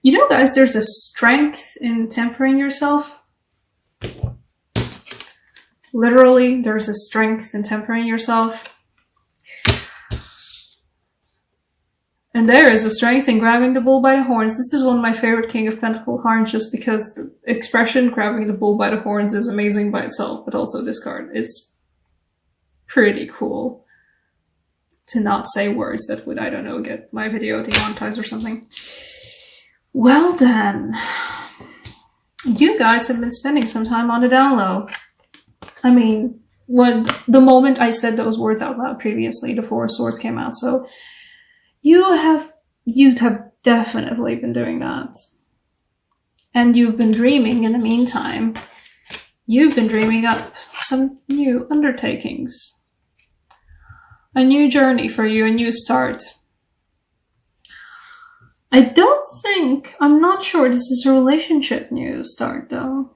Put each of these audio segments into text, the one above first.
You know, guys, there's a strength in tempering yourself. Literally, there's a strength in tempering yourself. And there is a strength in grabbing the bull by the horns. This is one of my favorite King of Pentacle cards just because the expression grabbing the bull by the horns is amazing by itself, but also this card is pretty cool. To not say words that would, I don't know, get my video demonetized or something. Well then, you guys have been spending some time on the down low. I mean, the moment I said those words out loud previously, the Four of Swords came out, so you'd have definitely been doing that. And you've been dreaming in the meantime. You've been dreaming up some new undertakings. A new journey for you, a new start. I'm not sure this is a relationship new start though.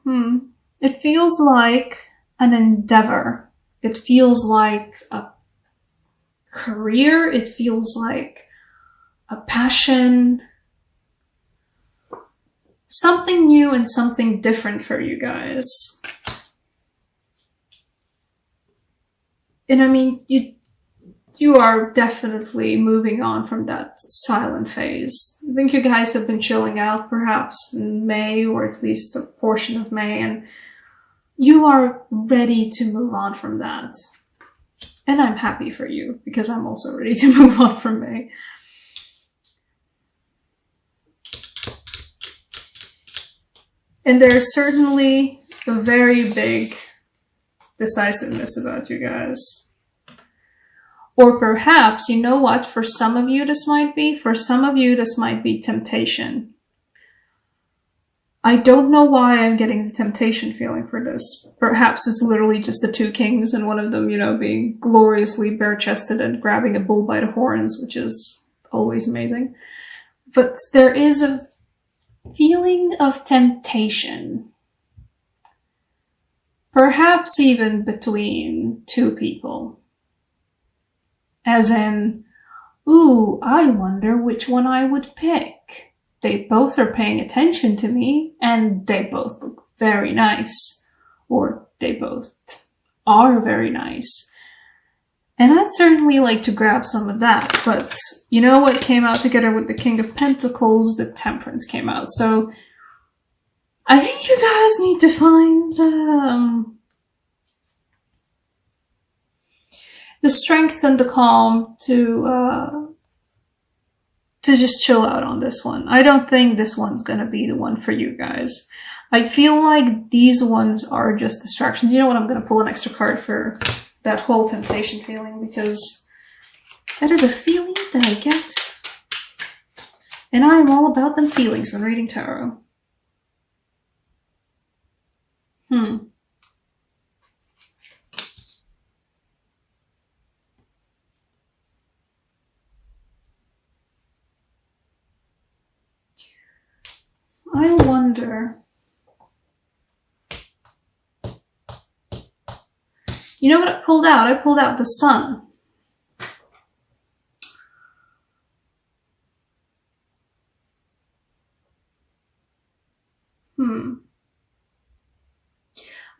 It feels like an endeavor. It feels like a career. It feels like a passion. Something new and something different for you guys. And I mean, you are definitely moving on from that silent phase. I think you guys have been chilling out perhaps in May, or at least a portion of May, and you are ready to move on from that. And I'm happy for you, because I'm also ready to move on from May. And there's certainly a very big decisiveness about you guys. Or perhaps, you know what, for some of you this might be? For some of you this might be temptation. I don't know why I'm getting the temptation feeling for this. Perhaps it's literally just the two kings and one of them, you know, being gloriously bare-chested and grabbing a bull by the horns, which is always amazing. But there is a feeling of temptation. Perhaps even between two people. As in, ooh, I wonder which one I would pick. They both are paying attention to me, and they both look very nice. Or they both are very nice. And I'd certainly like to grab some of that, but you know what came out together with the King of Pentacles? The Temperance came out. So I think you guys need to find the strength and the calm to just chill out on this one. I don't think this one's gonna be the one for you guys. I feel like these ones are just distractions. You know what? I'm gonna pull an extra card for that whole temptation feeling, because that is a feeling that I get. And I am all about them feelings when reading tarot. I wonder. You know what I pulled out? I pulled out the Sun.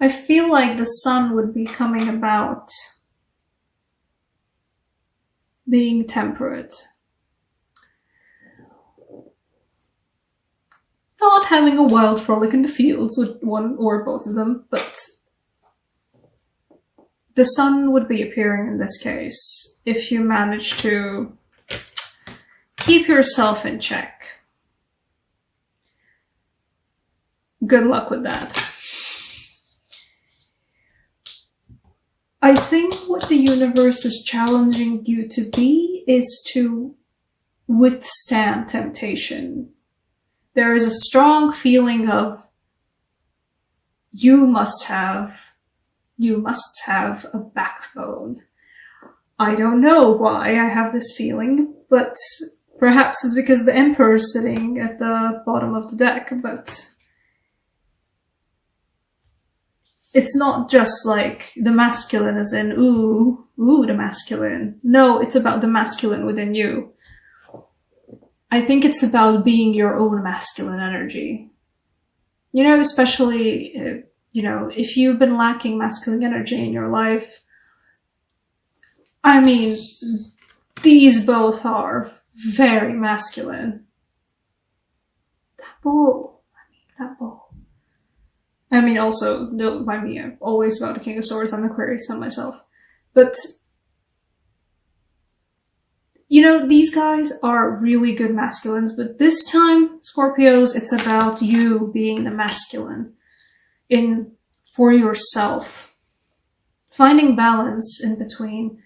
I feel like the Sun would be coming about being temperate. Not having a wild frolic in the fields with one or both of them, but the Sun would be appearing in this case if you manage to keep yourself in check. Good luck with that. I think what the universe is challenging you to be is to withstand temptation. There is a strong feeling of you must have a backbone. I don't know why I have this feeling, but perhaps it's because the Emperor is sitting at the bottom of the deck, but it's not just like the masculine as in, ooh, the masculine. No, it's about the masculine within you. I think it's about being your own masculine energy. You know, especially, if you've been lacking masculine energy in your life, I mean, these both are very masculine. That bull. I mean, also, don't mind me, I'm always about the King of Swords. I'm Aquarius sun myself. But, these guys are really good masculines, but this time, Scorpios, it's about you being the masculine for yourself. Finding balance in between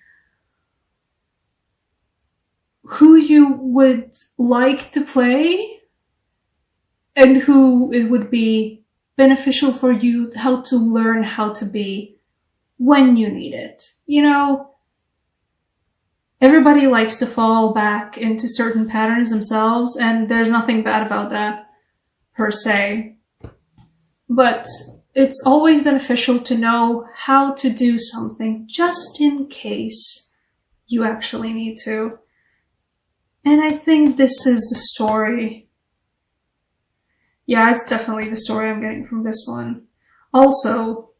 who you would like to play and who it would be beneficial for you, how to learn how to be when you need it. Everybody likes to fall back into certain patterns themselves, and there's nothing bad about that per se. But it's always beneficial to know how to do something just in case you actually need to. And I think this is the story. Yeah, it's definitely the story I'm getting from this one. Also,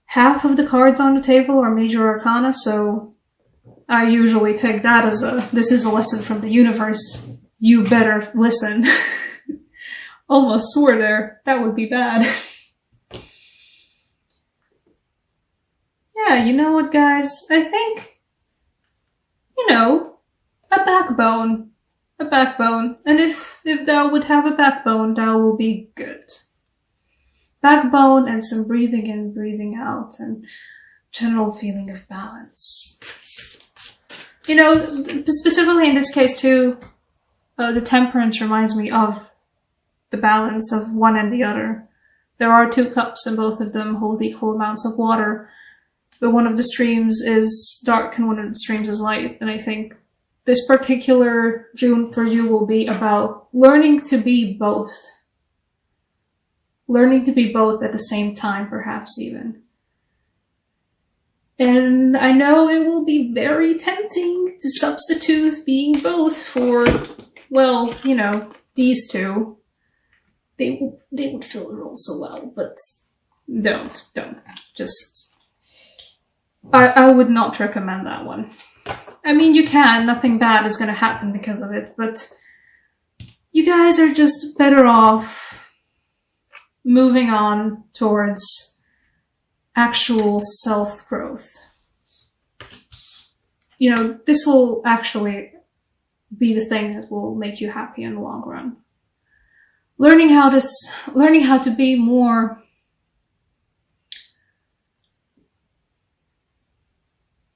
half of the cards on the table are major arcana, so I usually take that as this is a lesson from the universe. You better listen. Almost swore there. That would be bad. Yeah, you know what, guys? I think, a backbone. A backbone. And if thou would have a backbone, thou will be good. Backbone and some breathing in, breathing out, and general feeling of balance. Specifically in this case too, the temperance reminds me of the balance of one and the other. There are 2 cups and both of them hold equal amounts of water, but one of the streams is dark and one of the streams is light. And I think this particular June for you will be about learning to be both. Learning to be both at the same time, perhaps even. And I know it will be very tempting to substitute being both for, well, these two. They would fill the role so well, but don't. Just, I would not recommend that one. I mean, you can, nothing bad is gonna happen because of it, but you guys are just better off moving on towards actual self-growth. This will actually be the thing that will make you happy in the long run. Learning how to be more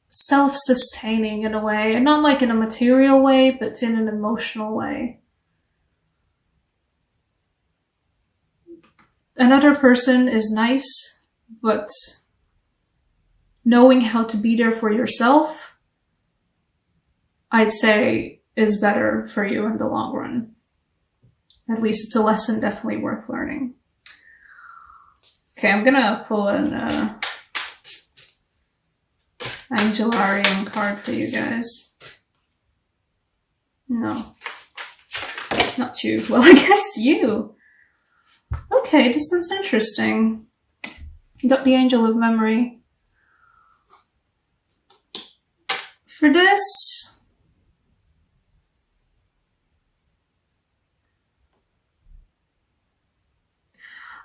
self-sustaining in a way, and not like in a material way, but in an emotional way. Another person is nice, but knowing how to be there for yourself, I'd say, is better for you in the long run. At least it's a lesson definitely worth learning. Okay, I'm gonna pull an Angelarium card for you guys. No. Not you. Well, I guess you. Okay, this one's interesting. You got the Angel of Memory. For this,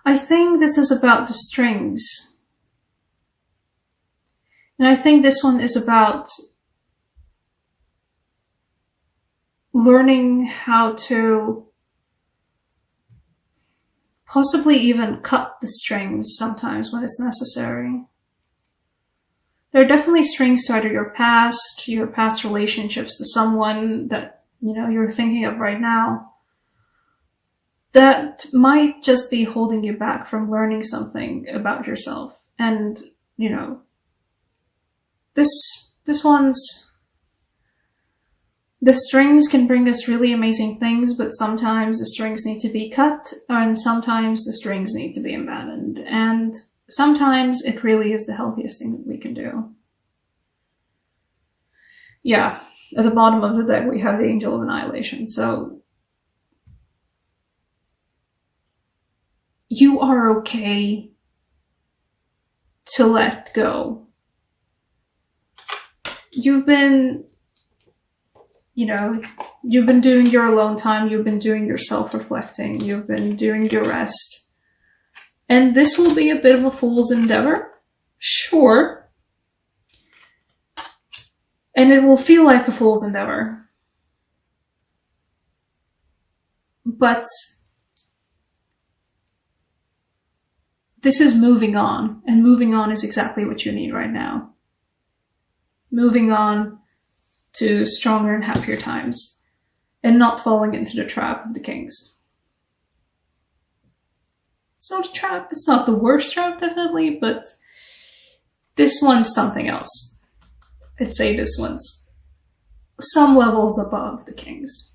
I think this is about the strings. And I think this one is about learning how to possibly even cut the strings sometimes when it's necessary. There are definitely strings to either your past relationships, to someone that, you're thinking of right now, that might just be holding you back from learning something about yourself. And, the strings can bring us really amazing things, but sometimes the strings need to be cut, and sometimes the strings need to be abandoned. And sometimes it really is the healthiest thing that we can do. Yeah, At the bottom of the deck, we have the Angel of Annihilation. So you are okay to let go. You've been, you've been doing your alone time, you've been doing your self-reflecting, you've been doing your rest. And this will be a bit of a fool's endeavor, sure. And it will feel like a fool's endeavor. But this is moving on, and moving on is exactly what you need right now. Moving on to stronger and happier times, and not falling into the trap of the kings. It's not a trap, it's not the worst trap, definitely, but this one's something else. I'd say this one's some levels above the kings.